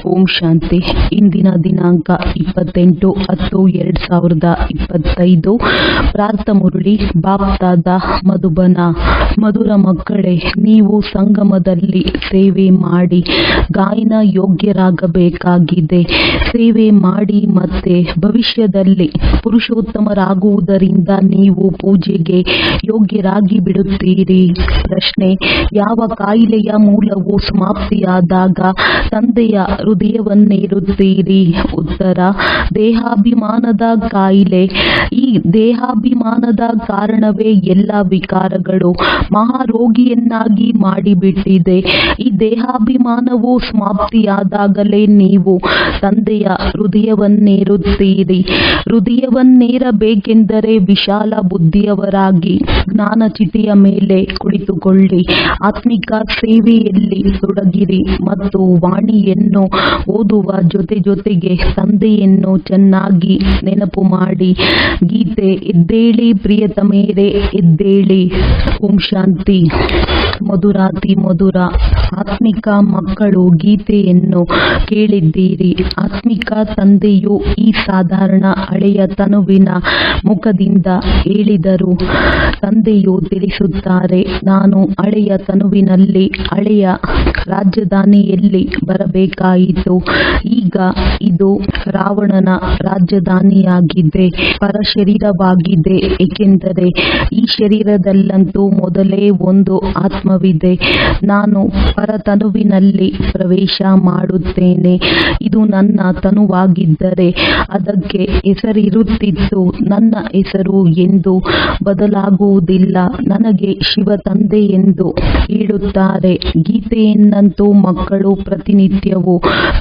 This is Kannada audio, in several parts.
ಓಂ ಶಾಂತಿ. ಇಂದಿನ ದಿನಾಂಕ 28/10/2025. ಪ್ರಾರ್ಥ ಮುರಳಿ ಬಾಪ್ತಾದ ಮಧುಬನ. ಮಧುರ ಮಕ್ಕಳೇ, ನೀವು ಸಂಗಮದಲ್ಲಿ ಸೇವೆ ಮಾಡಿ ಗಾಯನ ಯೋಗ್ಯರಾಗಬೇಕಾಗಿದೆ. ಸೇವೆ ಮಾಡಿ ಮತ್ತೆ ಭವಿಷ್ಯದಲ್ಲಿ ಪುರುಷೋತ್ತಮರಾಗುವುದರಿಂದ ನೀವು ಪೂಜೆಗೆ ಯೋಗ್ಯರಾಗಿ ಬಿಡುತ್ತೀರಿ. ಪ್ರಶ್ನೆ: ಯಾವ ಕಾಯಿಲೆಯ ಮೂಲವು ಸಮಾಪ್ತಿಯಾದಾಗ ತಂದೆಯ ಹೃದಯವನ್ನೇರುತ್ತೀರಿ? ಉತ್ತರ: ದೇಹಾಭಿಮಾನದ ಕಾಯಿಲೆ. ಈ ದೇಹಾಭಿಮಾನದ ಕಾರಣವೇ ಎಲ್ಲ ವಿಕಾರಗಳು ಮಹಾರೋಗಿಯನ್ನಾಗಿ ಮಾಡಿಬಿಟ್ಟಿದೆ. ಈ ದೇಹಾಭಿಮಾನವು ಸಮಾಪ್ತಿಯಾದಾಗಲೇ ನೀವು ತಂದೆಯ ಹೃದಯವನ್ನೇರುತ್ತೀರಿ. ಹೃದಯವನ್ನೇರಬೇಕೆಂದರೆ ವಿಶಾಲ ಬುದ್ಧಿಯವರಾಗಿ ಜ್ಞಾನ ಚಿಟಿಯ ಮೇಲೆ ಕುಳಿತುಕೊಳ್ಳಿ. ಆತ್ಮಿಕ ಸೇವೆಯಲ್ಲಿ ತೊಡಗಿರಿ ಮತ್ತು ವಾಣಿಯನ್ನು ಓದುವ ಜೊತೆಗೆ ತಂದೆಯನ್ನು ಚೆನ್ನಾಗಿ ನೆನಪು ಮಾಡಿ. ಗೀತೆ: ಎದ್ದೇಳಿ ಪ್ರಿಯತಮೇರೆ ಎದ್ದೇಳಿ. ಓಂ ಶಾಂತಿ. ಮಧುರಾತಿ ಮಧುರ ಆತ್ಮಿಕ ಮಕ್ಕಳು, ಗೀತೆಯನ್ನು ಕೇಳಿದ್ದೀರಿ. ಆತ್ಮಿಕ ತಂದೆಯು ಈ ಸಾಧಾರಣ ಹಳೆಯ ತನುವಿನ ಮುಖದಿಂದ ಹೇಳಿದರು. ತಂದೆಯು ತಿಳಿಸುತ್ತಾರೆ, ನಾನು ಹಳೆಯ ತನುವಿನಲ್ಲಿ ಹಳೆಯ ರಾಜಧಾನಿಯಲ್ಲಿ ಬರಬೇಕಾಯಿತು. ಈಗ ಇದು ರಾವಣನ ರಾಜಧಾನಿಯಾಗಿದೆ, ಪರಶರೀರವಾಗಿದೆ. ಏಕೆಂದರೆ ಈ ಶರೀರದಲ್ಲಂತೂ ಮೊದಲೇ ಒಂದು ಆತ್ಮವಿದೆ. ನಾನು ಪರತನುವಿನಲ್ಲಿ ಪ್ರವೇಶ ಮಾಡುತ್ತೇನೆ. ಇದು ನನ್ನ ತನುವಾಗಿದ್ದರೆ ಅದಕ್ಕೆ ಹೆಸರಿರುತ್ತಿತ್ತು. ನನ್ನ ಹೆಸರು ಎಂದು ಬದಲಾಗುವುದಿಲ್ಲ. ನನಗೆ ಶಿವ ತಂದೆ ಎಂದು ಹೇಳುತ್ತಾರೆ. ಗೀತೆಯನ್ನಂತೂ ಮಕ್ಕಳು ಪ್ರತಿನಿತ್ಯವೂ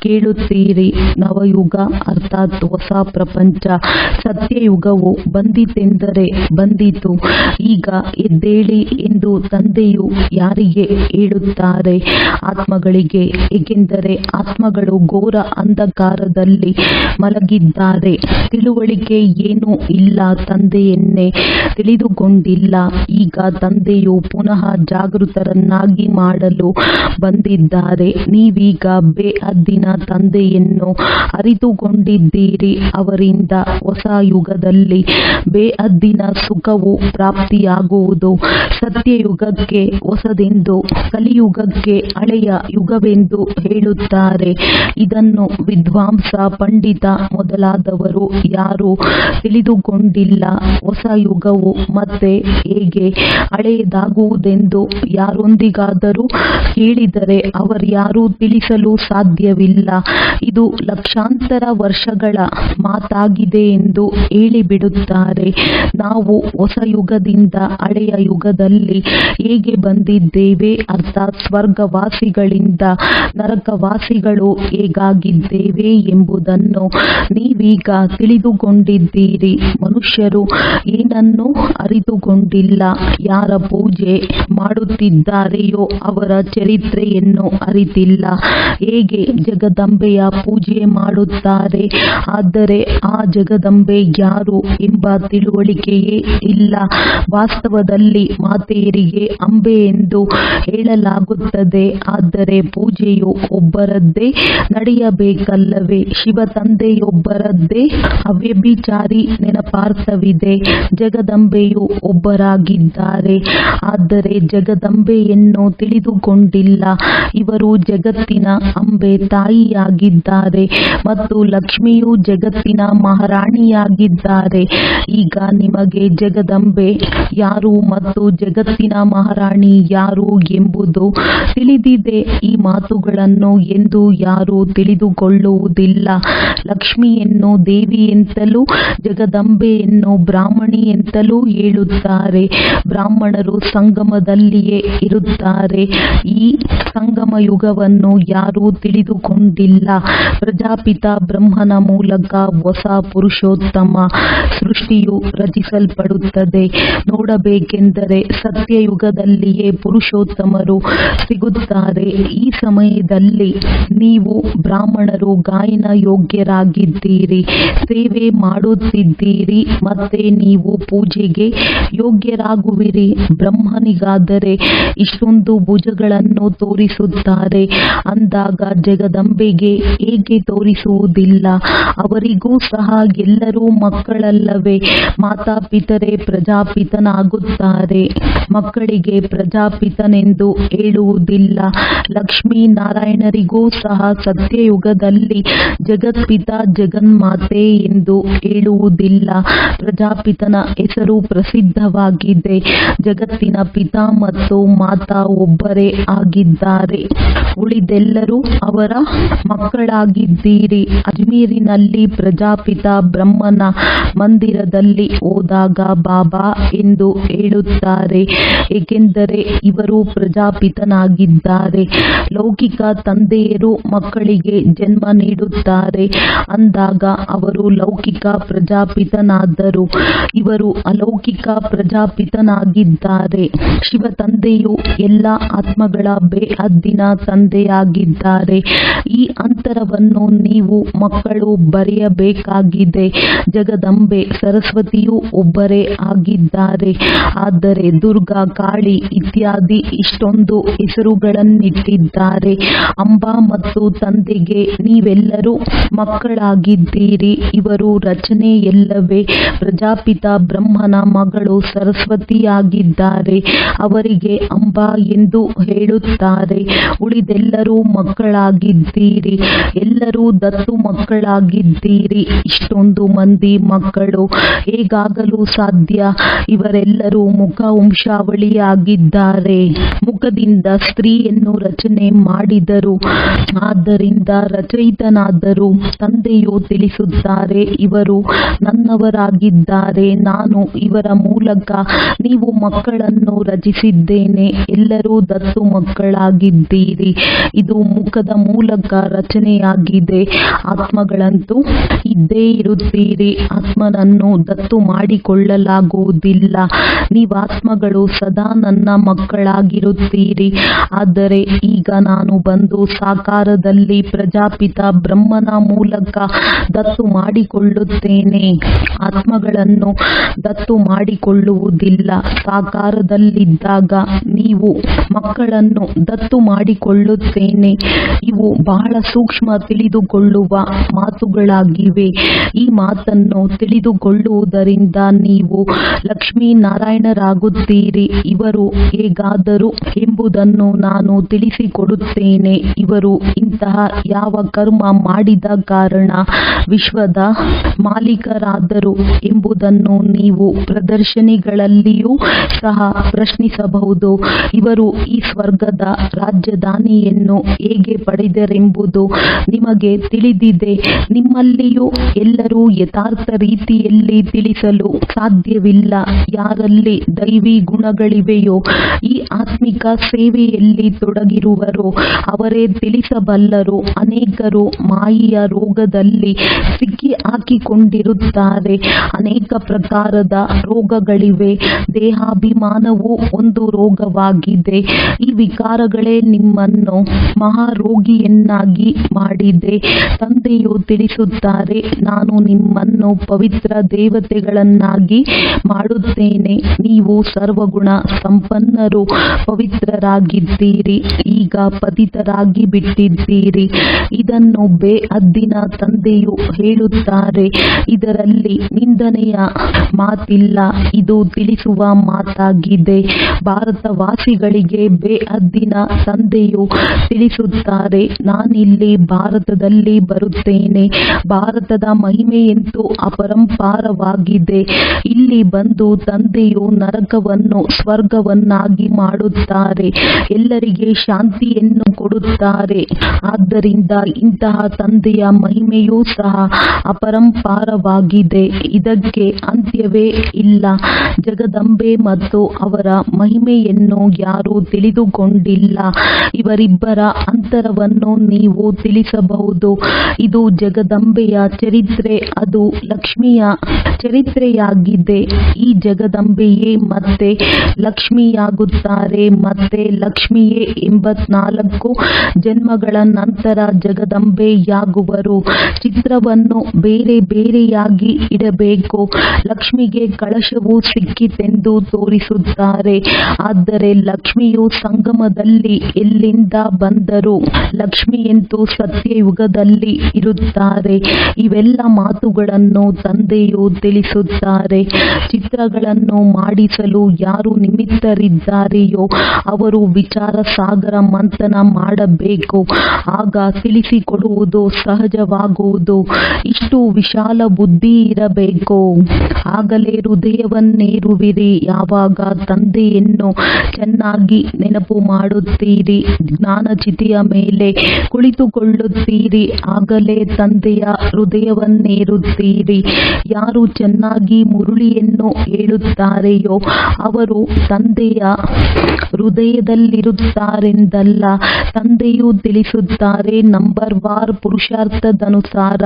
ಕೇಳುತ್ತೀರಿ. ನವಯುಗ ಅರ್ಥಾತ್ ಹೊಸ ಪ್ರಪಂಚ, ಸತ್ಯಯುಗವು ಬಂದಿತೆಂದರೆ ಬಂದಿತು. ಈಗ ಎದ್ದೇಳಿ ಎಂದು ತಂದೆಯು ಯಾರಿಗೆ ಹೇಳುತ್ತಾರೆ? ಆತ್ಮಗಳಿಗೆ. ಏಕೆಂದರೆ ಆತ್ಮಗಳು ಘೋರ ಅಂಧಕಾರದಲ್ಲಿ ಮಲಗಿದ್ದಾರೆ. ತಿಳುವಳಿಕೆ ಏನೂ ಇಲ್ಲ, ತಂದೆಯನ್ನೇ ತಿಳಿದುಕೊಂಡಿಲ್ಲ. ಈಗ ತಂದೆಯು ಪುನಃ ಜಾಗೃತರನ್ನಾಗಿ ಮಾಡಲು ಬಂದಿದ್ದಾರೆ. ನೀವೀಗ ಬೇಹದ್ದಿನ ತಂದೆಯನ್ನು ಅರಿತುಕೊಂಡಿದ್ದೀರಿ. ಅವರಿಂದ ಹೊಸ ಯುಗದಲ್ಲಿ ಬೇಹದ್ದಿನ ಸುಖವು ಪ್ರಾಪ್ತಿಯಾಗುವುದು. ಸತ್ಯಯುಗಕ್ಕೆ ಹೊಸದೆಂದು, ಕಲಿಯುಗಕ್ಕೆ ಹಳೆಯ ಯುಗವೆಂದು ಹೇಳುತ್ತಾರೆ. ಇದನ್ನು ವಿದ್ವಾಂಸ, ಪಂಡಿತ ಮೊದಲಾದವರು ಯಾರೂ ತಿಳಿದುಕೊಂಡಿಲ್ಲ. ಹೊಸ ಯುಗವು ಮತ್ತೆ ಹೇಗೆ ಹಳೆಯದಾಗುವುದೆಂದು ಯಾರೊಂದಿಗಾದರೂ ಕೇಳಿದರೆ ಅವರ್ಯಾರೂ ತಿಳಿಸಲು ಸಾಧ್ಯವಿಲ್ಲ. ಇದು ಲಕ್ಷಾಂತರ ವರ್ಷಗಳ ಮಾತಾಗಿದೆ ಎಂದು ಹೇಳಿಬಿಡುತ್ತಾರೆ. ನಾವು ಹೊಸ ಯುಗದಿಂದ ಹಳೆಯ ಯುಗದಲ್ಲಿ ಹೇಗೆ ಬಂದಿದ್ದೇವೆ, ಅರ್ಥಾತ್ ಸ್ವರ್ಗವಾಸಿಗಳಿಂದ ನರಕವಾಸಿಗಳು ಹೇಗಾಗಿದ್ದೇವೆ ಎಂಬುದನ್ನು ನೀವೀಗ ತಿಳಿದುಕೊಂಡಿದ್ದೀರಿ. ಮನುಷ್ಯರು ಏನನ್ನೂ ಅರಿತುಕೊಂಡಿಲ್ಲ. ಯಾರ ಪೂಜೆ ಮಾಡುತ್ತಿದ್ದಾರೆಯೋ ಅವರ ಚರಿತ್ರೆಯನ್ನು ಅರಿತಿಲ್ಲ. ಹೇಗೆ ಜಗದಂಬೆಯ ಪೂಜೆ ಮಾಡುತ್ತಾರೆ, ಆದರೆ ಆ ಜಗದಂಬೆ ಯಾರು ಎಂಬ ತಿಳುವಳಿಕೆಯೇ ಇಲ್ಲ. ವಾಸ್ತವದಲ್ಲಿ ಮಾತೆಯರಿಗೆ ಅಂಬೆ ಎಂದು ಹೇಳಲಾಗುತ್ತದೆ. ಆದರೆ ಪೂಜೆಯು ಒಬ್ಬರದ್ದೇ ನಡೆಯಬೇಕಲ್ಲವೇ? ಶಿವ ತಂದೆಯೊಬ್ಬರದ್ದೇ ಅವ್ಯಭಿಚಾರಿ ನೆನಪಾರ್ಥವಿದೆ. ಜಗದಂಬೆಯು ಒಬ್ಬರಾಗಿದ್ದಾರೆ. ಆದರೆ ಜಗದಂಬೆಯನ್ನು ತಿಳಿದುಕೊಂಡಿಲ್ಲ. ಇವರು ಜಗತ್ತಿನ ಅಂಬೆ ತಾಯಿಯಾಗಿದ್ದಾರೆ ಮತ್ತು ಲಕ್ಷ್ಮಿಯು ಜಗತ್ತಿನ ಮಹಾರಾಣಿಯಾಗಿದ್ದಾರೆ. ಈಗ ನಿಮಗೆ ಜಗದಂಬೆ ಯಾರು ಮತ್ತು ಜಗತ್ತಿನ ಮಹಾರಾಣಿ ಯಾರು ಎಂಬುದು ತಿಳಿದಿದೆ. ಈ ಮಾತುಗಳನ್ನು ಎಂದು ಯಾರೂ ತಿಳಿದುಕೊಳ್ಳುವುದಿಲ್ಲ. ಲಕ್ಷ್ಮಿಯನ್ನು ದೇವಿಯೆಂತಲೂ ಜಗದಂಬೆಯನ್ನು ಬ್ರಾಹ್ಮಣಿ ಎಂತಲೂ ಹೇಳುತ್ತಾರೆ. ಬ್ರಾಹ್ಮಣರು ಸಂಗಮದಲ್ಲಿಯೇ ಇರುತ್ತಾರೆ. ಈ ಸಂಗಮ ಯುಗವನ್ನು ಯಾರೂ ತಿಳಿದುಕೊಂಡಿಲ್ಲ. ಪ್ರಜಾಪಿತ ಬ್ರಹ್ಮನ ಮೂಲಕ ಹೊಸ ಪುರುಷೋತ್ತಮ ಸೃಷ್ಟಿಯು ರಚಿಸಲ್ಪಡುತ್ತದೆ. ನೋಡಬೇಕೆಂದರೆ ಸತ್ಯಯುಗದಲ್ಲಿಯೇ ಪುರುಷೋತ್ತಮರು ಸಿಗುತ್ತಾರೆ. ಈ ಸಮಯದಲ್ಲಿ ನೀವು ಬ್ರಾಹ್ಮಣರು ಗಾಯನ ಯೋಗ್ಯರಾಗಿದ್ದೀರಿ, ಸೇವೆ ಮಾಡುತ್ತಿದ್ದೀರಿ. ಮತ್ತೆ ನೀವು ಪೂಜೆಗೆ ಯೋಗ್ಯರಾಗುವಿರಿ. ಬ್ರಹ್ಮನಿಗಾದರೆ ಇಷ್ಟೊಂದು ಭುಜಗಳನ್ನು ತೋರಿಸುತ್ತಾರೆ ಅಂದಾಗ ಜಗದ ಜಗದಂಬೆಗೆ ಏಕೆ ತೋರಿಸುವುದಿಲ್ಲ? ಅವರಿಗೂ ಸಹ ಎಲ್ಲರೂ ಮಕ್ಕಳಲ್ಲವೇ? ಮಾತಾಪಿತರೇ ಪ್ರಜಾಪಿತನಾಗುತ್ತಾರೆ, ಮಕ್ಕಳಿಗೆ ಪ್ರಜಾಪಿತನೆಂದು ಹೇಳುವುದಿಲ್ಲ. ಲಕ್ಷ್ಮೀನಾರಾಯಣರಿಗೂ ಸಹ ಸತ್ಯಯುಗದಲ್ಲಿ ಜಗತ್ಪಿತ ಜಗನ್ಮಾತೆ ಎಂದು ಹೇಳುವುದಿಲ್ಲ. ಪ್ರಜಾಪಿತನ ಹೆಸರು ಪ್ರಸಿದ್ಧವಾಗಿದೆ. ಜಗತ್ತಿನ ಪಿತ ಮತ್ತು ಮಾತಾ ಒಬ್ಬರೇ ಆಗಿದ್ದಾರೆ, ಉಳಿದೆಲ್ಲರೂ ಅವರ ಮಕ್ಕಳಾಗಿದ್ದೀರಿ. ಅಜ್ಮೀರಿನಲ್ಲಿ ಪ್ರಜಾಪಿತ ಬ್ರಹ್ಮನ ಮಂದಿರದಲ್ಲಿ ಹೋದಾಗ ಬಾಬಾ ಎಂದು ಹೇಳುತ್ತಾರೆ, ಏಕೆಂದರೆ ಇವರು ಪ್ರಜಾಪಿತನಾಗಿದ್ದಾರೆ. ಲೌಕಿಕ ತಂದೆಯರು ಮಕ್ಕಳಿಗೆ ಜನ್ಮ ನೀಡುತ್ತಾರೆ ಅಂದಾಗ ಅವರು ಲೌಕಿಕ ಪ್ರಜಾಪಿತನಾದರು, ಇವರು ಅಲೌಕಿಕ ಪ್ರಜಾಪಿತನಾಗಿದ್ದಾರೆ. ಶಿವ ತಂದೆಯು ಎಲ್ಲ ಆತ್ಮಗಳ ಬೇಹದ್ದಿನ ತಂದೆಯಾಗಿದ್ದಾರೆ. ಈ ಅಂತರವನ್ನು ನೀವು ಮಕ್ಕಳು ಬರೆಯಬೇಕಾಗಿದೆ. ಜಗದಂಬೆ ಸರಸ್ವತಿಯು ಒಬ್ಬರೇ ಆಗಿದ್ದಾರೆ, ಆದರೆ ದುರ್ಗಾ, ಕಾಳಿ ಇತ್ಯಾದಿ ಇಷ್ಟೊಂದು ಹೆಸರುಗಳನ್ನಿಟ್ಟಿದ್ದಾರೆ. ಅಂಬಾ ಮತ್ತು ತಂದೆಗೆ ನೀವೆಲ್ಲರೂ ಮಕ್ಕಳಾಗಿದ್ದೀರಿ. ಇವರು ರಚನೆಯಲ್ಲವೇ? ಪ್ರಜಾಪಿತ ಬ್ರಹ್ಮನ ಮಗಳು ಸರಸ್ವತಿಯಾಗಿದ್ದಾರೆ, ಅವರಿಗೆ ಅಂಬಾ ಎಂದು ಹೇಳುತ್ತಾರೆ. ಉಳಿದೆಲ್ಲರೂ ಮಕ್ಕಳಾಗಿದ್ದೀರಿ, ಎಲ್ಲರೂ ದತ್ತು ಮಕ್ಕಳಾಗಿದ್ದೀರಿ. ಇಷ್ಟೊಂದು ಮಂದಿ ಮಕ್ಕಳು ಹೇಗಾಗಲು ಸಾಧ್ಯ? ಇವರೆಲ್ಲರೂ ಮುಖ ವಂಶಾವಳಿಯಾಗಿದ್ದಾರೆ. ಮುಖದಿಂದ ಸ್ತ್ರೀಯನ್ನು ರಚನೆ ಮಾಡಿದರು, ಆದ್ದರಿಂದ ರಚಯಿತನಾದರು. ತಂದೆಯು ತಿಳಿಸುತ್ತಾರೆ, ಇವರು ನನ್ನವರಾಗಿದ್ದಾರೆ, ನಾನು ಇವರ ಮೂಲಕ ನೀವು ಮಕ್ಕಳನ್ನು ರಚಿಸಿದ್ದೇನೆ. ಎಲ್ಲರೂ ದತ್ತು ಮಕ್ಕಳಾಗಿದ್ದೀರಿ. ಇದು ಮುಖದ ಮೂಲಕ ರಚನೆಯಾಗಿದೆ. ಆತ್ಮಗಳಂತೂ ಇದ್ದೇ ಇರುತ್ತೀರಿ. ಆತ್ಮನನ್ನು ದತ್ತು ಮಾಡಿಕೊಳ್ಳಲಾಗುವುದಿಲ್ಲ. ನೀವಾತ್ಮಗಳು ಸದಾ ನನ್ನ ಮಕ್ಕಳಾಗಿರುತ್ತೀರಿ. ಆದರೆ ಈಗ ನಾನು ಬಂದು ಸಾಕಾರದಲ್ಲಿ ಪ್ರಜಾಪಿತ ಬ್ರಹ್ಮನ ಮೂಲಕ ದತ್ತು ಮಾಡಿಕೊಳ್ಳುತ್ತೇನೆ. ಆತ್ಮಗಳನ್ನು ದತ್ತು ಮಾಡಿಕೊಳ್ಳುವುದಿಲ್ಲ. ಸಾಕಾರದಲ್ಲಿದ್ದಾಗ ನೀವು ಮಕ್ಕಳನ್ನು ದತ್ತು ಮಾಡಿಕೊಳ್ಳುತ್ತೇನೆ. ಇವು ಬಹಳ ಸೂಕ್ಷ್ಮ ತಿಳಿದುಕೊಳ್ಳುವ ಮಾತುಗಳಾಗಿವೆ. ಈ ಮಾತನ್ನು ತಿಳಿದುಕೊಳ್ಳುವುದರಿಂದ ನೀವು ಲಕ್ಷ್ಮೀನಾರಾಯಣರಾಗುತ್ತೀರಿ. ಇವರು ಹೇಗಾದರು ಎಂಬುದನ್ನು ನಾನು ತಿಳಿಸಿಕೊಡುತ್ತೇನೆ. ಇವರು ಇಂತಹ ಯಾವ ಕರ್ಮ ಮಾಡಿದ ಕಾರಣ ವಿಶ್ವದ ಮಾಲೀಕರಾದರು ಎಂಬುದನ್ನು ನೀವು ಪ್ರದರ್ಶನಿಗಳಲ್ಲಿಯೂ ಸಹ ಪ್ರಶ್ನಿಸಬಹುದು. ಇವರು ಈ ಸ್ವರ್ಗದ ರಾಜಧಾನಿಯನ್ನು ಹೇಗೆ ಪಡೆದರೆಂಬುದು ನಿಮಗೆ ತಿಳಿದಿದೆ. ನಿಮ್ಮಲ್ಲಿಯೂ ಎಲ್ಲರೂ ಯಥಾರ್ಥ ರೀತಿಯಲ್ಲಿ ತಿಳಿಸಲು ಸಾಧ್ಯವಿಲ್ಲ. ಯಾರಲ್ಲಿ ದೈವಿ ಗುಣಗಳಿವೆಯೋ, ಈ ಆತ್ಮಿಕ ಸೇವೆಯಲ್ಲಿ ತೊಡಗಿರುವರೋ ಅವರೇ ತಿಳಿಸಬಲ್ಲರು. ಅನೇಕರು ಮಾಯೆಯ ರೋಗದಲ್ಲಿ ಸಿಕ್ಕಿ ಹಾಕಿಕೊಂಡಿರುತ್ತಾರೆ. ಅನೇಕ ಪ್ರಕಾರದ ರೋಗಗಳಿವೆ. ದೇಹಾಭಿಮಾನವು ಒಂದು ರೋಗವಾಗಿದೆ. ಈ ವಿಕಾರಗಳೇ ನಿಮ್ಮನ್ನು ಮಹಾರೋಗಿಯನ್ನಾಗಿ ಮಾಡಿದೆ. ತಂದೆಯು ತಿಳಿಸುತ್ತಾರೆ, ನಾನು ನಿಮ್ಮನ್ನು ಪವಿತ್ರ ದೇವತೆಗಳನ್ನಾಗಿ ಮಾಡುತ್ತೇನೆ. ನೀವು ಸರ್ವಗುಣ ಸಂಪನ್ನರು, ಪವಿತ್ರರಾಗಿದ್ದೀರಿ. ಈಗ ಪತಿತರಾಗಿ ಬಿಟ್ಟಿದ್ದೀರಿ. ಇದನ್ನು ಬೇಹದ್ದಿನ ತಂದೆಯು ಹೇಳುತ್ತಾರೆ. ಇದರಲ್ಲಿ ನಿಂದನೆಯ ಮಾತಿಲ್ಲ. ಇದು ತಿಳಿಸುವ ಮಾತಾಗಿದೆ. ಭಾರತವಾಸಿಗಳಿಗೆ ಬೇಹದ್ದಿನ ತಂದೆಯು ತಿಳಿಸುತ್ತಾರೆ, ನಾನಿಲ್ಲಿ ಭಾರತದಲ್ಲಿ ಬರುತ್ತೇನೆ. ಭಾರತದ ಮಹಿಮೆಯಂತೂ ಅಪರಂಪಾರವಾಗಿದೆ. ಇಲ್ಲಿ ಬಂದು ತಂದೆಯು ನರಕವನ್ನು ಸ್ವರ್ಗವನ್ನಾಗಿ ಮಾಡುತ್ತಾರೆ. ಎಲ್ಲರಿಗೆ ಶಾಂತಿಯನ್ನು ಕೊಡುತ್ತಾರೆ. ಆದ್ದರಿಂದ ಇಂತಹ ತಂದೆಯ ಮಹಿಮೆಯೂ ಸಹ ಅಪರಂಪಾರವಾಗಿದೆ. ಇದಕ್ಕೆ ಅಂತ್ಯವೇ ಇಲ್ಲ. ಜಗದಂಬೆ ಮತ್ತು ಅವರ ಮಹಿಮೆಯನ್ನು ಯಾರೂ ತಿಳಿದುಕೊಂಡಿಲ್ಲ. ಇವರಿಬ್ಬರ ಅಂತರವನ್ನು ನೀವು ತಿಳಿಸಬಹುದು. ಇದು ಜಗದಂಬೆಯ ಚರಿತ್ರೆ, ಅದು ಲಕ್ಷ್ಮಿಯ ಚರಿತ್ರೆಯಾಗಿದೆ. ಈ ಜಗದಂಬೆಯೇ ಮತ್ತೆ ಲಕ್ಷ್ಮಿಯಾಗುತ್ತಾರೆ. ಮತ್ತೆ ಲಕ್ಷ್ಮಿಯೇ 84 ಜನ್ಮಗಳ ನಂತರ ಜಗದಂಬೆಯಾಗುವರು. ಚಿತ್ರವನ್ನು ಬೇರೆ ಬೇರೆಯಾಗಿ ಇಡಬೇಕು. ಲಕ್ಷ್ಮಿಗೆ ಕಳಶವು ಸಿಕ್ಕಿತೆಂದು ತೋರಿಸುತ್ತಾರೆ, ಆದರೆ ಲಕ್ಷ್ಮಿಯು ಸಂಗಮದಲ್ಲಿ ಎಲ್ಲಿಂದ ಬಂದರು? ಲಕ್ಷ್ಮಿಯಂತೂ ಸತ್ಯಯುಗದಲ್ಲಿ ಇರುತ್ತಾರೆ. ಇವೆಲ್ಲ ಮಾತುಗಳನ್ನು ತಂದೆಯು ತಿಳಿಸುತ್ತಾರೆ. ಚಿತ್ರಗಳನ್ನು ಮಾಡಿಸಲು ಯಾರು ನಿಮಿತ್ತರಿದ್ದಾರೆಯೋ ಅವರು ವಿಚಾರ ಸಾಗರ ಮಂಥನ ಮಾಡಬೇಕು. ಆಗ ತಿಳಿಸಿಕೊಡುವುದು ಸಹಜವಾಗುವುದು. ಇಷ್ಟು ವಿಶಾಲ ಬುದ್ಧಿ ಇರಬೇಕು. ಆಗಲೇ ಹೃದಯವನ್ನೇರುವಿರಿ. ಯಾವಾಗ ತಂದೆಯನ್ನು ಚೆನ್ನಾಗಿ ನೆನಪು ಮಾಡುತ್ತೀರಿ, ಜ್ಞಾನಚಿತೆಯ ಮೇಲೆ ಕುಳಿತುಕೊಳ್ಳುತ್ತೀರಿ, ಆಗಲೇ ತಂದೆಯ ಹೃದಯವನ್ನೇರುತ್ತೀರಿ. ಯಾರು ಚೆನ್ನಾಗಿ ಮುರುಳಿಯನ್ನು ಹೇಳುತ್ತಾರೆಯೋ ಅವರು ತಂದೆಯ ಹೃದಯದಲ್ಲಿರುತ್ತಾರೆಂದಲ್ಲ. ತಂದೆಯು ತಿಳಿಸುತ್ತಾರೆ, ನಂಬರ್ ವಾರ್ ಪುರುಷಾರ್ಥದನುಸಾರ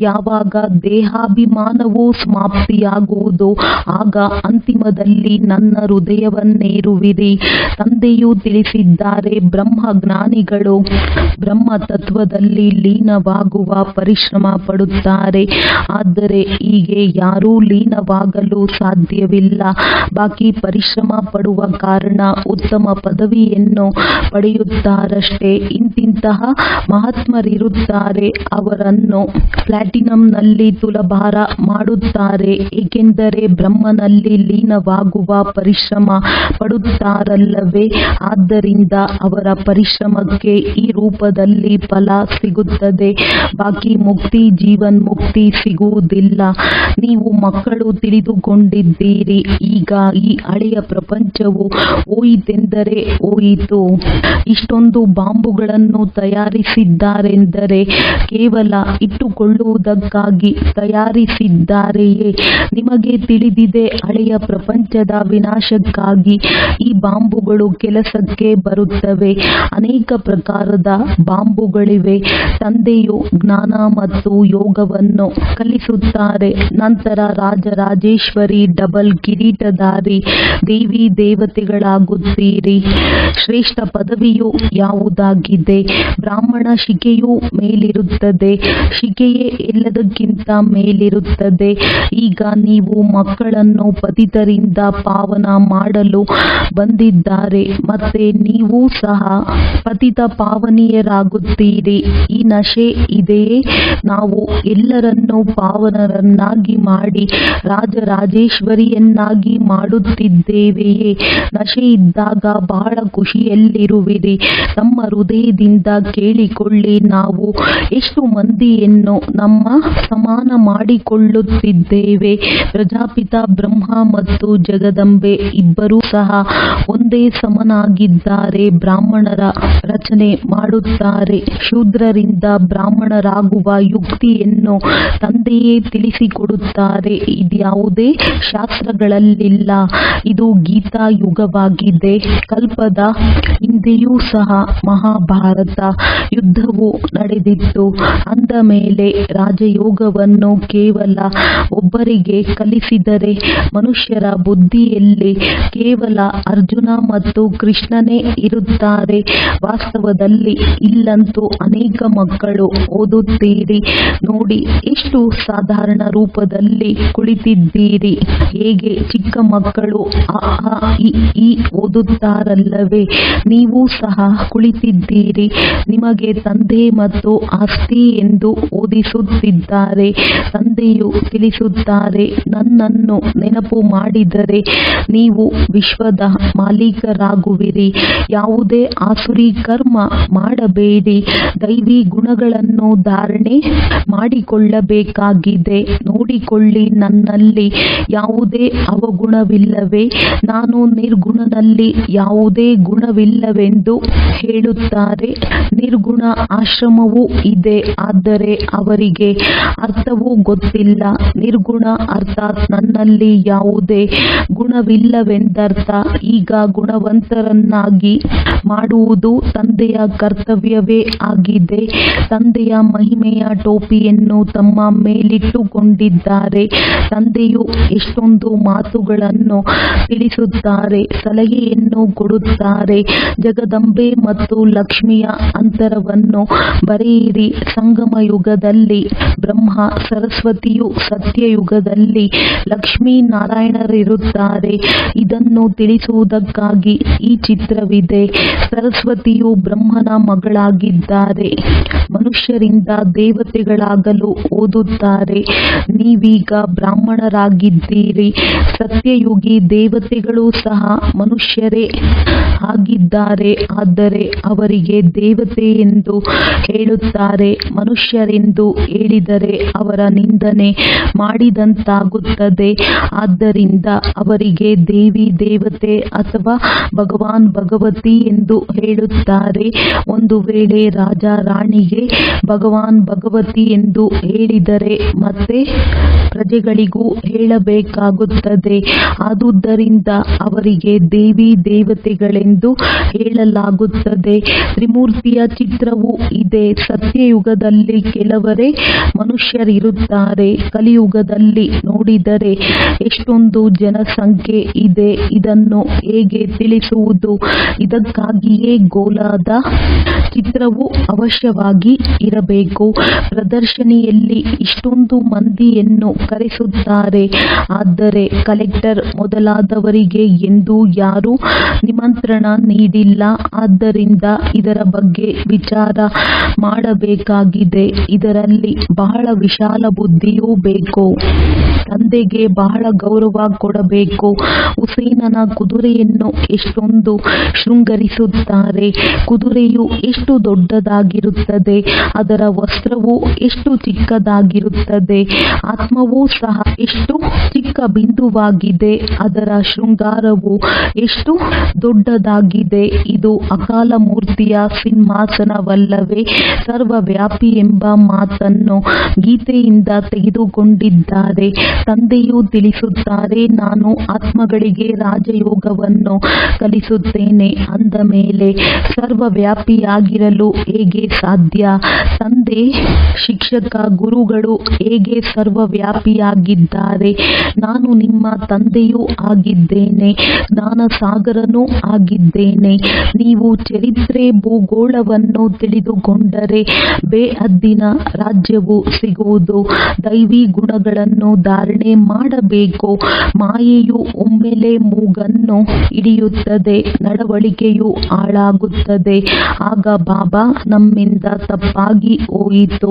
ಯಾವಾಗ ದೇಹಾಭಿಮಾನವು ಸಮಾಪ್ತಿಯಾಗುವುದೋ ಆಗ ಅಂತಿಮದಲ್ಲಿ ನನ್ನ ಹೃದಯವನ್ನೇರುವಿರಿ. ತಂದೆಯು ತಿಳಿಸಿದ್ದಾರೆ, ಬ್ರಹ್ಮಜ್ಞಾನಿಗಳು ಬ್ರಹ್ಮ ತತ್ವದಲ್ಲಿ ಲೀನವಾಗುವ ಪರಿಶ್ರಮ ಪಡುತ್ತಾರೆ. ಆದರೆ ಹೀಗೆ ಯಾರೂ ಲೀನವಾಗಲು ಸಾಧ್ಯವಿಲ್ಲ. ಬಾಕಿ ಪರಿಶ್ರಮ ಪಡುವ ಕಾರಣ ಉತ್ತಮ ಪದವಿಯನ್ನು ಪಡೆಯುತ್ತಾರಷ್ಟೇ. ಇಂತಿಂತಹ ಮಹಾತ್ಮರಿರುತ್ತಾರೆ. ಅವರನ್ನು ಪ್ಲಾಟಿನಂನಲ್ಲಿ ತುಲಾಭಾರ ಮಾಡುತ್ತಾರೆ, ಏಕೆಂದರೆ ಬ್ರಹ್ಮನಲ್ಲಿ ಲೀನವಾಗುವ ಪರಿಶ್ರಮ ಪಡುತ್ತಾರಲ್ಲವೇ. ಆದ್ದರಿಂದ ಅವರ ಪರಿಶ್ರಮಕ್ಕೆ ಈ ರೂಪದಲ್ಲಿ ಫಲ ಸಿಗುತ್ತದೆ. ಬಾಕಿ ಮುಕ್ತಿ, ಜೀವನ್ಮುಕ್ತಿ ಸಿಗುವುದಿಲ್ಲ. ನೀವು ಮಕ್ಕಳು ತಿಳಿದುಕೊಂಡಿದ್ದೀರಿ. ಈಗ ಈ ಹಳೆಯ ಪ್ರಪಂಚವು ಹೋಯಿತೆಂದರೆ ಹೋಯಿತು. ಇಷ್ಟೊಂದು ಬಾಂಬುಗಳನ್ನು ತಯಾರಿಸಿದ್ದಾರೆಂದರೆ ಕೇವಲ ಇಟ್ಟುಕೊಳ್ಳುವುದಕ್ಕಾಗಿ ತಯಾರಿಸಿದ್ದಾರೆಯೇ? ನಿಮಗೆ ತಿಳಿದಿದೆ, ಹಳೆಯ ಪ್ರಪಂಚದ ವಿನಾಶಕ್ಕಾಗಿ ಈ ಬಾಂಬುಗಳು ಕೆಲಸಕ್ಕೆ ಬರುತ್ತವೆ. ಅನೇಕ ಪ್ರಕಾರದ ಬಾಂಬುಗಳಿವೆ. ತಂದೆಯು ಜ್ಞಾನ ಮತ್ತು ಯೋಗವನ್ನು ಕಲಿಸುತ್ತಾರೆ. ನಂತರ ರಾಜರಾಜೇಶ್ವರಿ ಡಬಲ್ ಕಿರೀಟಧಾರಿ ದೇವಿ ದೇವತೆಗಳಾಗುತ್ತೀರಿ. ಶ್ರೇಷ್ಠ ಪದವಿಯು ಯಾವುದಾಗಿದೆ? ಬ್ರಾಹ್ಮಣ ಶಿಖೆಯು ಮೇಲಿರುತ್ತದೆ. ಶಿಖೆಯೇ ಎಲ್ಲದಕ್ಕಿಂತ ಮೇಲಿರುತ್ತದೆ. ಈಗ ನೀವು ಮಕ್ಕಳನ್ನು ಪತಿತರಿಂದ ಪಾವನ ಮಾಡಲು ಬಂದಿದ್ದಾರೆ. ಮತ್ತೆ ನೀವು ಸಹ ಪತಿತ ಪಾವನಿಯರಾಗುತ್ತೀರಿ. ಈ ನಶೆ ಇದೆಯೇ? ನಾವು ಎಲ್ಲರನ್ನೂ ಪಾವನರನ್ನಾಗಿ ಮಾಡಿ ರಾಜರಾಜೇಶ್ವರಿಯನ್ನಾಗಿ ಮಾಡುತ್ತಿದ್ದೇವೆಯೇ? ನಶೆ ಇದ್ದಾಗ ಬಹಳ ಖುಷಿಯಲ್ಲಿರುವಿರಿ. ತಮ್ಮ ಹೃದಯದಿಂದ ಕೇಳಿಕೊಳ್ಳಿ, ನಾವು ಎಷ್ಟು ಮಂದಿಯನ್ನು ನಮ್ಮ ಸಮಾನ ಮಾಡಿಕೊಳ್ಳುತ್ತಿದ್ದೇವೆ. ಪ್ರಜಾಪಿತ ಬ್ರಹ್ಮ ಮತ್ತು ಜಗದಂಬೆ ಇಬ್ಬರೂ ಸಹ ಒಂದೇ ಸಮನಾಗಿದ್ದಾರೆ. ಬ್ರಾಹ್ಮಣರ ರಚನೆ ಮಾಡುತ್ತಾರೆ. ಶೂದ್ರರಿಂದ ಬ್ರಾಹ್ಮಣರಾಗುವ ಯುಕ್ತಿಯನ್ನು ತಂದೆಯೇ ತಿಳಿಸಿಕೊಡುತ್ತಾರೆ. ಇದ್ಯಾವುದೇ ಶಾಸ್ತ್ರಗಳಲ್ಲಿಲ್ಲ. ಇದು ಗೀತಾ ಯುಗವಾಗಿದೆ. ಕಲ್ಪದ ಹಿಂದೆಯೂ ಸಹ ಮಹಾಭಾರತ ಯುದ್ಧವು ನಡೆದಿತ್ತು. ಅಂದ ಮೇಲೆ ರಾಜಯೋಗವನ್ನು ಕೇವಲ ಒಬ್ಬರಿಗೆ ಕಲಿಸಿದರೆ ಮನುಷ್ಯರ ಬುದ್ಧಿಯಲ್ಲಿ ಕೇವಲ ಅರ್ಜುನ ಮತ್ತು ಕೃಷ್ಣನೇ ಇರುತ್ತಾರೆ. ವಾಸ್ತವದಲ್ಲಿ ಇಲ್ಲಂತೂ ಅನೇಕ ಮಕ್ಕಳು ಓದುತ್ತೀರಿ. ನೋಡಿ, ಎಷ್ಟು ಸಾಧಾರಣ ರೂಪದಲ್ಲಿ ಕುಳಿತಿದ್ದೀರಿ. ಹೇಗೆ ಚಿಕ್ಕ ಮಕ್ಕಳು ಅ ಆ ಇ ಈ ಓದುತ್ತಾರಲ್ಲವೇ, ನೀವು ಸಹ ಕುಳಿತಿದ್ದೀರಿ. ನಿಮಗೆ ತಂದೆ ಮತ್ತು ಆಸ್ತಿ ಎಂದು ಓದಿಸುತ್ತಿದ್ದಾರೆ. ತಂದೆಯು ತಿಳಿಸುತ್ತಾರೆ, ನನ್ನನ್ನು ನೆನಪು ಮಾಡಿದರೆ ನೀವು ವಿಶ್ವದ ಮಾಲೀಕರಾಗುವಿರಿ. ಯಾವುದೇ ಆಸುರಿ ಕರ್ಮ ಮಾಡಬೇಡಿ. ದೈವಿ ಗುಣಗಳನ್ನು ಧಾರಣೆ ಮಾಡಿಕೊಳ್ಳಬೇಕಾಗಿದೆ. ನೋಡಿಕೊಳ್ಳಿ, ನನ್ನಲ್ಲಿ ಯಾವುದೇ ಅವಗುಣವಿಲ್ಲವೇ? ನಾನು ನಿರ್ಗುಣನಲ್ಲಿ ಯಾವುದೇ ಗುಣವಿಲ್ಲವೆಂದು ಹೇಳುತ್ತಾರೆ. ನಿರ್ಗುಣ ಆಶ್ರಮವೂ ಇದೆ, ಆದರೆ ಅವರಿಗೆ ಅರ್ಥವೂ ಗೊತ್ತಿಲ್ಲ. ನಿರ್ಗುಣ ಅರ್ಥಾತ್ ನನ್ನಲ್ಲಿ ಯಾವುದೇ ಗುಣವಿಲ್ಲವೆಂದರ್ಥ. ಈಗ ಗುಣವಂತರನ್ನಾಗಿ ಮಾಡುವುದು ತಂದೆಯ ಕರ್ತವ್ಯವೇ ಆಗಿದೆ. ತಂದೆಯ ಮಹಿಮೆಯ ಟೋಪಿಯನ್ನು ತಮ್ಮ ಮೇಲಿಟ್ಟುಕೊಂಡಿದ್ದಾರೆ. ತಂದೆಯು ಎಷ್ಟೊಂದು ಮಾತುಗಳನ್ನು ತಿಳಿಸುತ್ತಾರೆ, ಸಲಹೆಯನ್ನು ಕೊಡುತ್ತಾರೆ. ಜಗದಂಬೆ ಮತ್ತು ಲಕ್ಷ್ಮಿಯ ಅಂತರವನ್ನು ಬರೆಯಿರಿ. ಸಂಗಮ ಯುಗದಲ್ಲಿ ಬ್ರಹ್ಮ ಸರಸ್ವತಿಯು ಸತ್ಯಯುಗದಲ್ಲಿ ಲಕ್ಷ್ಮೀನಾರಾಯಣರಿರುತ್ತಾರೆ. ಇದನ್ನು ತಿಳಿಸುವುದಕ್ಕಾಗಿ ಈ ಚಿತ್ರವಿದೆ. ಸರಸ್ವತಿಯು ಬ್ರಹ್ಮನ ಮಗಳಾಗಿದ್ದಾರೆ. ಮನುಷ್ಯರಿಂದ ದೇವತೆಗಳಾಗಲು ಓದುತ್ತಾರೆ. ನೀವೀಗ ಬ್ರಾಹ್ಮಣರಾಗಿದ್ದೀರಿ. ಸತ್ಯಯುಗಿ ದೇವತೆಗಳು ಸಹ ಮನುಷ್ಯರೇ ಆಗಿದ್ದಾರೆ. ಆದರೆ ಅವರಿಗೆ ದೇವತೆ ಎಂದು ಹೇಳುತ್ತಾರೆ. ಮನುಷ್ಯರೆಂದು ಹೇಳಿದರೆ ಅವರ ನಿಂದನೆ ಮಾಡಿದಂತಾಗುತ್ತದೆ. ಆದ್ದರಿಂದ ಅವರಿಗೆ ದೇವಿ ದೇವತೆ ಅಥವಾ ಭಗವಾನ್ ಭಗವತಿ ಎಂದು ಹೇಳುತ್ತಾರೆ. ಒಂದು ವೇಳೆ ರಾಜ ರಾಣಿಗೆ ಭಗವಾನ್ ಭಗವತಿ ಎಂದು ಹೇಳಿದರೆ ಮತ್ತೆ ಪ್ರಜೆಗಳಿಗೂ ಹೇಳಬೇಕಾಗುತ್ತದೆ. ಆದುದರಿಂದ ಅವರಿಗೆ ದೇವಿ ದೇವತೆಗಳೆಂದು ಹೇಳಲಾಗುತ್ತದೆ. ತ್ರಿಮೂರ್ತಿಯ ಚಿತ್ರವೂ ಇದೆ. ಸತ್ಯಯುಗದಲ್ಲಿ ಕೆಲವರೇ ಮನುಷ್ಯರಿರುತ್ತಾರೆ. ಕಲಿಯುಗದಲ್ಲಿ ನೋಡಿದರೆ ಎಷ್ಟೊಂದು ಜನಸಂಖ್ಯೆ ಇದೆ. ಇದನ್ನು ಹೇಗೆ ತಿಳಿಸುವುದು? ಇದಕ್ಕಾಗಿಯೇ ಗೋಲಾದ ಚಿತ್ರವು ಅವಶ್ಯವಾಗಿ ಇರಬೇಕು. ಪ್ರದರ್ಶನಿಯಲ್ಲಿ ಇಷ್ಟೊಂದು ಮಂದಿಯನ್ನು ಕರೆಸುತ್ತಾರೆ. ಆದರೆ ಕಲೆಕ್ಟರ್ ಮೊದಲಾದವರಿಗೆ ಎಂದೂ ಯಾರೂ ನಿಮಂತ್ರಣ ನೀಡಿಲ್ಲ. ಆದ್ದರಿಂದ ಇದರ ಬಗ್ಗೆ ವಿಚಾರ ಮಾಡಬೇಕಾಗಿದೆ. ಇದರಲ್ಲಿ ಬಹಳ ವಿಶಾಲ ಬುದ್ಧಿಯೂ ಬೇಕು. ತಂದೆಗೆ ಬಹಳ ಗೌರವ ಕೊಡಬೇಕು. ಹುಸೇನನ ಕುದುರೆಯನ್ನು ಎಷ್ಟೊಂದು ಶೃಂಗರಿಸುತ್ತಾರೆ. ಕುದುರೆಯು ಎಷ್ಟು ದೊಡ್ಡದಾಗಿರುತ್ತದೆ, ಅದರ ವಸ್ತ್ರವು ಎಷ್ಟು ಚಿಕ್ಕದಾಗಿರುತ್ತದೆ. ಆತ್ಮವೂ ಸಹ ಎಷ್ಟು ಚಿಕ್ಕ ಬಿಂದುವಾಗಿದೆ, ಅದರ ಶೃಂಗಾರವು ಎಷ್ಟು ದೊಡ್ಡದಾಗಿದೆ. ಇದು ಅಕಾಲ ಮೂರ್ತಿಯ ಸಿಂಹಾಸನವಲ್ಲವೇ? ಸರ್ವವ್ಯಾಪಿ ಎಂಬ ಮಾತನ್ನು ಗೀತೆಯಿಂದ ತೆಗೆದುಕೊಂಡಿದ್ದಾರೆ. ತಂದೆಯು ತಿಳಿಸುತ್ತಾರೆ, ನಾನು ಆತ್ಮಗಳಿಗೆ ರಾಜಯೋಗವನ್ನು ಕಲಿಸುತ್ತೇನೆ. ಅಂದ ಮೇಲೆ ಸರ್ವವ್ಯಾಪಿಯಾಗಿರಲು ಹೇಗೆ ಸಾಧ್ಯ? ತಂದೆ, ಶಿಕ್ಷಕ, ಗುರುಗಳು ಹೇಗೆ ಸರ್ವವ್ಯಾಪಿಯಾಗಿದ್ದಾರೆ? ನಾನು ನಿಮ್ಮ ತಂದೆಯೂ ಆಗಿದ್ದೇನೆ, ಜ್ಞಾನಸಾಗರನೂ ಆಗಿದ್ದೇನೆ. ನೀವು ಚರಿತ್ರೆ ಭೂಗೋಳವನ್ನು ತಿಳಿದುಕೊಂಡರೆ ಬೇಹದ್ದಿನ ರಾಜ್ಯವು ಸಿಗುವುದು. ದೈವಿ ಗುಣಗಳನ್ನು ಧಾರಣೆ ಮಾಡಬೇಕು. ಮಾಯೆಯು ಒಮ್ಮೆಲೆ ಮೂಗನ್ನು ಹಿಡಿಯುತ್ತದೆ, ನಡವಳಿಕೆಯು ಹಾಳಾಗುತ್ತದೆ. ಆಗ ಬಾಬಾ ನಮ್ಮಿಂದ ತಪ್ಪಾಗಿ ಹೋಯಿತು,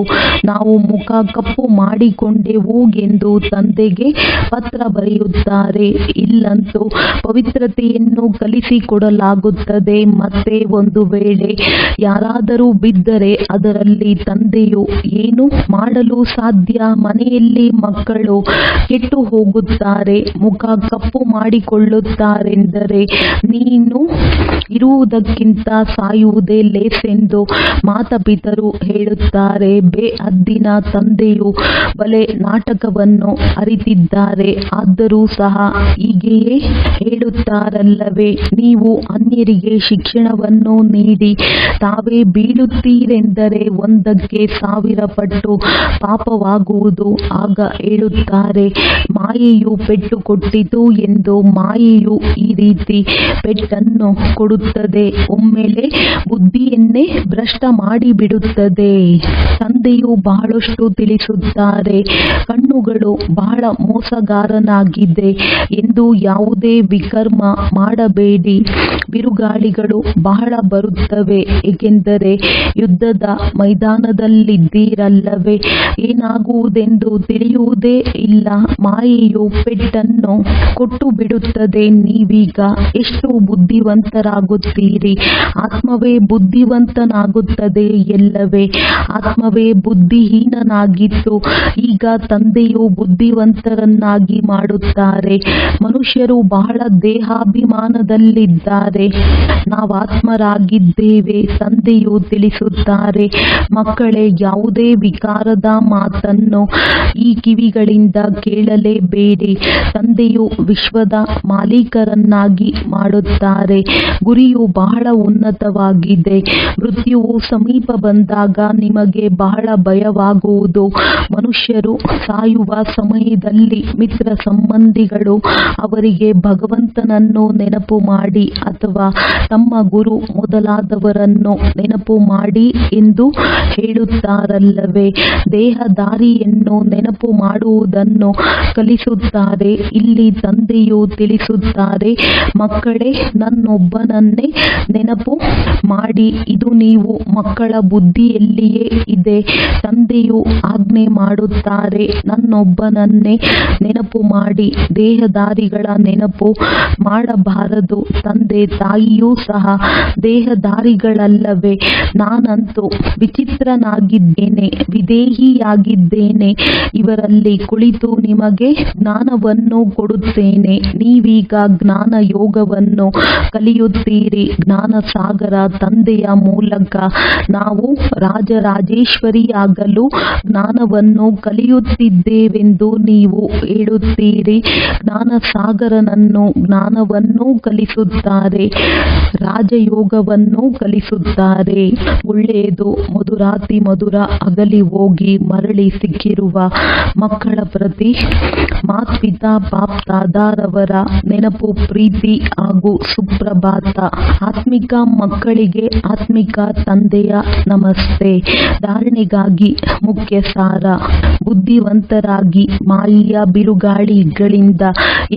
ನಾವು ಮುಖ ಕಪ್ಪು ಮಾಡಿಕೊಂಡೆವು ಎಂದು ತಂದೆಗೆ ಪತ್ರ ಬರೆಯುತ್ತಾರೆ. ಇಲ್ಲಂತೂ ಪವಿತ್ರತೆಯನ್ನು ಕಲಿಸಿಕೊಡಲಾಗುತ್ತದೆ. ಮತ್ತೆ ಒಂದು ವೇಳೆ ಯಾರಾದರೂ ಬಿದ್ದರೆ ಅದರಲ್ಲಿ ತಂದೆಯು ಏನು ಮಾಡಲು ಸಾಧ್ಯ? ಮನೆಯಲ್ಲಿ ಮಕ್ಕಳು ಕೆಟ್ಟು ಹೋಗುತ್ತಾರೆ, ಮುಖ ಕಪ್ಪು ಮಾಡಿಕೊಳ್ಳುತ್ತಾರೆಂದರೆ ನೀನು ಇರುವುದಕ್ಕಿಂತ ಸಾಯುವುದೇ ಲೇಸೆಂದು ಮಾತಾಪಿತರು ಹೇಳುತ್ತಾರೆ. ಬೇಹದ್ದಿನ ತಂದೆಯು ಬಲೆ ನಾಟಕವನ್ನು ಅರಿತಿದ್ದಾರೆ. ಆದರೂ ಸಹ ಹೀಗೆಯೇ ಹೇಳುತ್ತಾರಲ್ಲವೇ? ನೀವು ಅನ್ಯರಿಗೆ ಶಿಕ್ಷಣವನ್ನು ನೀಡಿ ತಾವೇ ಬೀಳುತ್ತೀರೆಂದರೆ 1ಕ್ಕೆ 1000 ಪಟ್ಟು ಪಾಪವಾಗುವುದು. ಆಗ ಹೇಳುತ್ತಾರೆ, ಮಾಯೆಯು ಪೆಟ್ಟು ಕೊಟ್ಟಿತು ಎಂದು. ಮಾಯೆಯು ಈ ರೀತಿ ಪೆಟ್ಟನ್ನು ಕೊಡುತ್ತದೆ, ಒಮ್ಮೆಲೆ ಬುದ್ಧಿಯನ್ನೇ ಭ್ರಷ್ಟ ಮಾಡಿಬಿಡುತ್ತದೆ. ತಂದೆಯು ಬಹಳಷ್ಟು ತಿಳಿಸುತ್ತಾರೆ. ಕಣ್ಣುಗಳು ಬಹಳ ಮೋಸಗಾರನಾಗಿದೆ ಎಂದು ಯಾವುದೇ ವಿಕರ್ಮ ಮಾಡಬೇಡಿ. ಬಿರುಗಾಳಿಗಳು ಬಹಳ ಬರುತ್ತವೆ, ಏಕೆಂದರೆ ಯುದ್ಧದ ಮೈದಾನದಲ್ಲಿದ್ದೀರಲ್ಲವೇ? ಏನಾಗುವುದೆಂದು ತಿಳಿಯುವುದೇ ಇಲ್ಲ. ಮಾಯೆಯು ಪೆಟ್ಟನ್ನು ಕೊಟ್ಟು ಬಿಡುತ್ತದೆ. ನೀವೀಗ ಎಷ್ಟು ಬುದ್ಧಿವಂತರಾಗುತ್ತೀರಿ? ಆತ್ಮವೇ ಬುದ್ಧಿವಂತನಾಗುತ್ತದೆ ಎಲ್ಲವೇ? ಆತ್ಮವೇ ಬುದ್ಧಿಹೀನನಾಗಿತ್ತು. ಈಗ ತಂದೆಯು ಬುದ್ಧಿವಂತರನ್ನಾಗಿ ಮಾಡುತ್ತಾರೆ. ಮನುಷ್ಯರು ಬಹಳ ದೇಹಾಭಿಮಾನದಲ್ಲಿದ್ದಾರೆ. ನಾವಾತ್ಮರಾಗಿದ್ದೇವೆ. ತಂದೆಯು ತಿಳಿಸುತ್ತಾರೆ, ಮಕ್ಕಳೇ, ಯಾವುದೇ ವಿಕಾರದ ಮಾತನ್ನು ಈ ಕಿವಿಗಳಿಂದ ಕೇಳಲೇಬೇಡಿ. ತಂದೆಯು ವಿಶ್ವದ ಮಾಲೀಕರನ್ನಾಗಿ ಮಾಡುತ್ತಾರೆ. ಗುರಿಯು ಬಹಳ ಉನ್ನತವಾಗಿದೆ. ಮೃತ್ಯುವು ಸಮೀಪ ಬಂದಾಗ ನಿಮಗೆ ಬಹಳ ಭಯವಾಗುವುದು. ಮನುಷ್ಯರು ಸಾಯುವ ಸಮಯದಲ್ಲಿ ಮಿತ್ರ ಸಂಬಂಧಿಗಳು ಅವರಿಗೆ ಭಗವಂತನನ್ನು ನೆನಪು ಮಾಡಿ ಅಥವಾ ತಮ್ಮ ಗುರು ಮೊದಲಾದವರನ್ನು ನೆನಪು ಮಾಡಿ ಎಂದು ಹೇಳುತ್ತಾರಲ್ಲವೇ? ದೇಹಧಾರಿಯನ್ನು ನೆನಪು ಮಾಡುವುದನ್ನು ಕಲಿಸುತ್ತಾರೆ. ಇಲ್ಲಿ ತಂದೆಯು ತಿಳಿಸುತ್ತಾರೆ, ಮಕ್ಕಳೇ, ನನ್ನೊಬ್ಬನನ್ನೇ ನೆನಪು ಮಾಡಿ. ಇದು ನೀವು ಮಕ್ಕಳ ಬುದ್ಧಿಯಲ್ಲಿಯೇ ಇದೆ. ತಂದೆಯು ಆಜ್ಞೆ ಮಾಡುತ್ತಾರೆ, ನನ್ನೊಬ್ಬನನ್ನೇ ನೆನಪು ಮಾಡಿ, ದೇಹಧಾರಿಗಳ ನೆನಪು ಮಾಡಬಾರದು. ತಂದೆ ತಾಯಿಯೂ ಸಹ ದೇಹಧಾರಿಗಳಲ್ಲವೇ? ನಾನಂತೂ ವಿಚಿತ್ರನಾಗಿದ್ದೇನೆ, ವಿದೇಹಿಯಾಗಿದ್ದೇನೆ. ಇವರಲ್ಲಿ ಕುಳಿತು ನಿಮಗೆ ಜ್ಞಾನವನ್ನು ಕೊಡುತ್ತೇನೆ. ನೀವೀಗ ಜ್ಞಾನ ಯೋಗವನ್ನು ಕಲಿಯುತ್ತೀರಿ. ಜ್ಞಾನಸಾಗರ ತಂದೆಯ ಮೂಲಕ ನಾವು ರಾಜರಾಜೇಶ್ವರಿಯಾಗಲು ಜ್ಞಾನವನ್ನು ಕಲಿಯುತ್ತಿದ್ದೇವೆಂದು ನೀವು ಹೇಳುತ್ತೀರಿ. ಜ್ಞಾನಸಾಗರನನ್ನು ಜ್ಞಾನವನ್ನೂ ಕಲಿಸುತ್ತಾರೆ, ರಾಜಯೋಗವನ್ನೂ ಕಲಿಸುತ್ತಾರೆ. ಒಳ್ಳೆಯದು. ಮಧುರಾತಿ ಮಧುರ ಅಗಲಿ ಹೋಗಿ ಮರಳಿ ಸಿಕ್ಕಿರುವ ಮಕ್ಕಳ ಪ್ರತಿ ಮಾತ್ಪಿತಾ ಬಾಪ್ ದಾದಾರವರ ನೆನಪು, ಪ್ರೀತಿ ಹಾಗೂ ಸುಪ್ರಭಾತ. ಆತ್ಮಿಕ ಮಕ್ಕಳಿಗೆ ಆತ್ಮಿಕ ತಂದೆಯ ನಮಸ್ತೆ. ಧಾರಣೆಗಾಗಿ ಮುಖ್ಯ ಸಾರ: ಬುದ್ಧಿವಂತರಾಗಿ ಮಾಯೆಯ ಬಿರುಗಾಳಿಗಳಿಂದ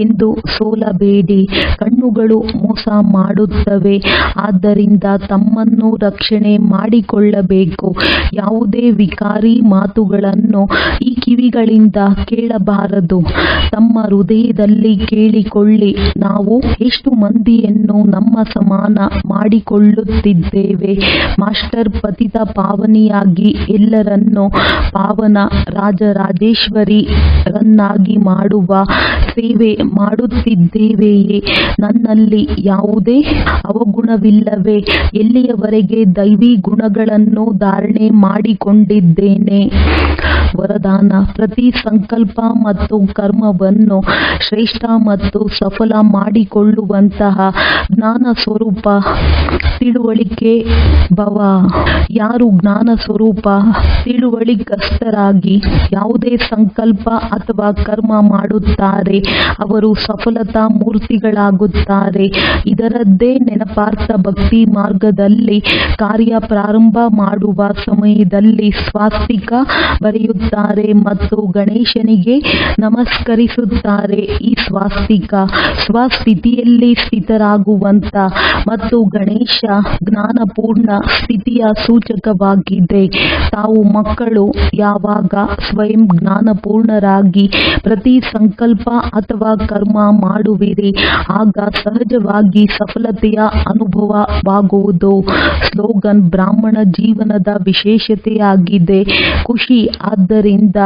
ಎಂದು ಸೋಲಬೇಡಿ. ಕಣ್ಣುಗಳು ಮೋಸ ಮಾಡುತ್ತವೆ, ಆದ್ದರಿಂದ ತಮ್ಮನ್ನು ರಕ್ಷಣೆ ಮಾಡಿಕೊಳ್ಳಬೇಕು. ಯಾವುದೇ ವಿಕಾರಿ ಮಾತುಗಳನ್ನು ಈ ಕಿವಿಗಳಿಂದ ಕೇಳಬಾರದು. ತಮ್ಮ ಹೃದಯದಲ್ಲಿ ಕೇಳಿಕೊಳ್ಳಿ, ನಾವು ಎಷ್ಟು ಮಂದಿಯನ್ನು ನಮ್ಮ ಸಮಾನ ಮಾಡಿಕೊಳ್ಳುತ್ತಿದ್ದೇವೆ. ಮಾಸ್ಟರ್ ಪತಿತ ಪಾವನಿಯಾಗಿ ಎಲ್ಲರನ್ನೂ ಪಾವನ ರಾಜರಾಜೇಶ್ವರಿರನ್ನಾಗಿ ಮಾಡುವ ಸೇವೆ ಮಾಡುತ್ತಿದ್ದೇವೆಯೇ? ನನ್ನಲ್ಲಿ ಯಾವುದೇ ಅವಗುಣವಿಲ್ಲವೇ? ಎಲ್ಲಿಯವರೆಗೆ ದೈವಿ ಗುಣಗಳನ್ನು ಧಾರಣೆ ಮಾಡಿಕೊಂಡಿದ್ದೇನೆ. ವರದಾನ: ಪ್ರತಿ ಸಂಕಲ್ಪ ಮತ್ತು ಕರ್ಮವನ್ನು ಶ್ರೇಷ್ಠ ಮತ್ತು ಸಫಲ ಮಾಡಿಕೊಳ್ಳುವಂತಹ ಜ್ಞಾನ ಸ್ವರೂಪ ತಿಳುವಳಿಕೆ ಭವ. ಯಾರು ಜ್ಞಾನ ಸ್ವರೂಪ ತಿಳುವಳಿಕಸ್ಥರಾಗಿ ಯಾವುದೇ ಸಂಕಲ್ಪ ಅಥವಾ ಕರ್ಮ ಮಾಡುತ್ತಾರೆ, ಅವರು ಸಫಲತಾ ಮೂರ್ತಿಗಳಾಗುತ್ತಾರೆ. ಇದರದ್ದೇ ನೆನಪಾರ್ಥ ಭಕ್ತಿ ಮಾರ್ಗದಲ್ಲಿ ಕಾರ್ಯ ಪ್ರಾರಂಭ ಮಾಡುವ ಸಮಯದಲ್ಲಿ ಸ್ವಾಸ್ತಿಕ ಬರೆಯುತ್ತಾರೆ ಮತ್ತು ಗಣೇಶನಿಗೆ ನಮಸ್ಕರಿಸುತ್ತಾರೆ. ಈ ಸ್ವಾಸ್ತಿಕ ಸ್ವಸ್ಥಿತಿಯಲ್ಲಿ ಸ್ಥಿತರಾಗುವಂತ ಮತ್ತು ಗಣೇಶ ಜ್ಞಾನಪೂರ್ಣ ಸ್ಥಿತಿಯ ಸೂಚಕವಾಗಿದೆ. ತಾವು ಮಕ್ಕಳು ಯಾವಾಗ ಸ್ವಯಂ ಜ್ಞಾನಪೂರ್ಣರಾಗಿ ಪ್ರತಿ ಸಂಕಲ್ಪ ಅಥವಾ ಕರ್ಮ ಮಾಡುವಿರಿ, ಆಗ ಸಹಜವಾಗಿ ಸಫಲತೆಯ ಅನುಭವವಾಗುವುದು. ಸ್ಲೋಗನ್: ಬ್ರಾಹ್ಮಣ ಜೀವನದ ವಿಶೇಷತೆಯಾಗಿದೆ ಖುಷಿ. ಆದ್ದರಿಂದ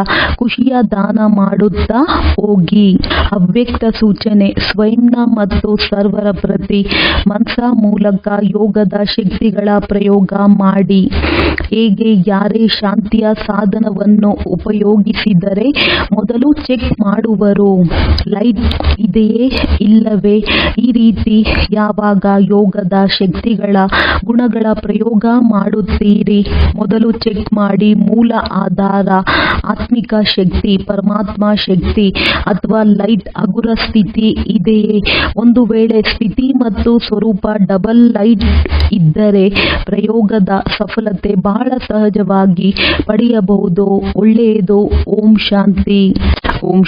ಖುಷಿಯ ದಾನ ಮಾಡುತ್ತಾ ಹೋಗಿ. ಅವ್ಯಕ್ತ ಸೂಚನೆ: ಸ್ವಯಂನ ಮತ್ತು ಸರ್ವರ ಪ್ರತಿ ಮನಸ್ಸ ಮೂಲಕ ಯೋಗದ ಶಕ್ತಿಗಳ ಪ್ರಯೋಗ ಮಾಡಿ. ಹೇಗೆ ಯಾರೇ ಶಾಂತಿಯ ಸಾಧನವನ್ನು ಉಪಯೋಗಿಸಿದರೆ ಮೊದಲು ಚೆಕ್ ಮಾಡುವರು, ಲೈಟ್ ಇದೆಯೇ ಇಲ್ಲವೇ? ಈ ರೀತಿ ಯಾವಾಗ ಯೋಗದ ಶಕ್ತಿಗಳ ಗುಣಗಳ ಪ್ರಯೋಗ ಮಾಡುತ್ತೀರಿ, ಮೊದಲು ಚೆಕ್ ಮಾಡಿ. ಮೂಲ ಆಧಾರ ಆತ್ಮಿಕ ಶಕ್ತಿ, ಪರಮಾತ್ಮ ಶಕ್ತಿ ಅಥವಾ ಲೈಟ್ ಹಗುರ ಸ್ಥಿತಿ ಇದೆಯೇ? ಒಂದು ವೇಳೆ ಸ್ಥಿತಿ ಮತ್ತು ಸ್ವರೂಪ ಡಬಲ್ ಲೈಟ್ ಇದ್ದರೆ ಪ್ರಯೋಗದ ಸಫಲತೆ ಬಹಳ ಸಹಜವಾಗಿ ಪಡೆಯಬಹುದು. ಒಳ್ಳೆಯದು. ಓಂ ಶಾಂತಿ. ಓಂ